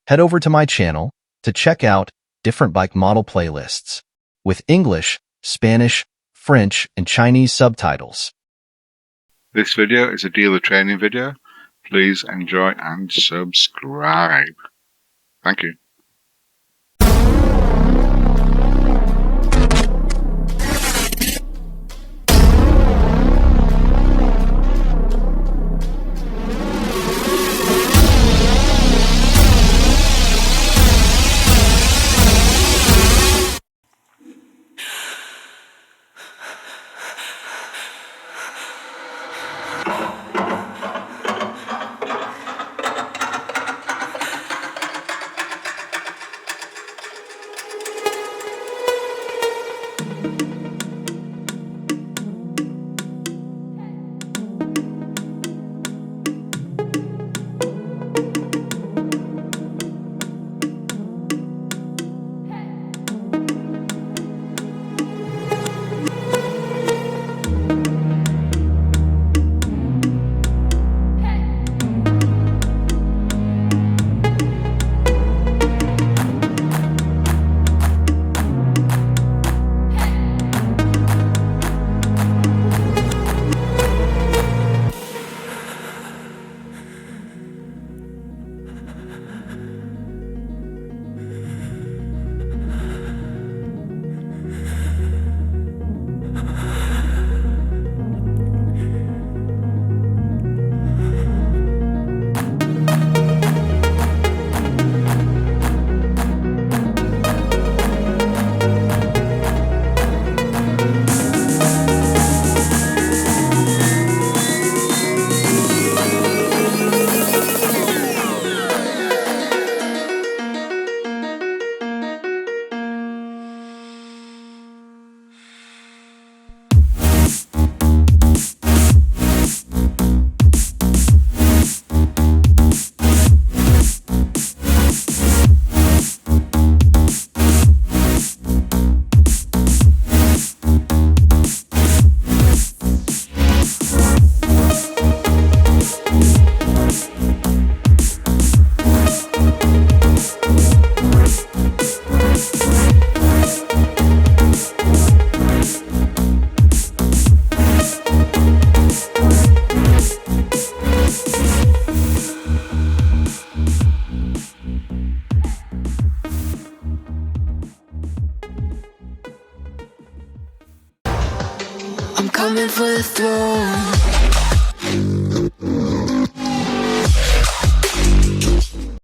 head over to my channel to check out different bike model playlists with English, Spanish, French, and Chinese subtitles. This video is a dealer training video. Please enjoy and subscribe. Thank you. I'm coming for the throne.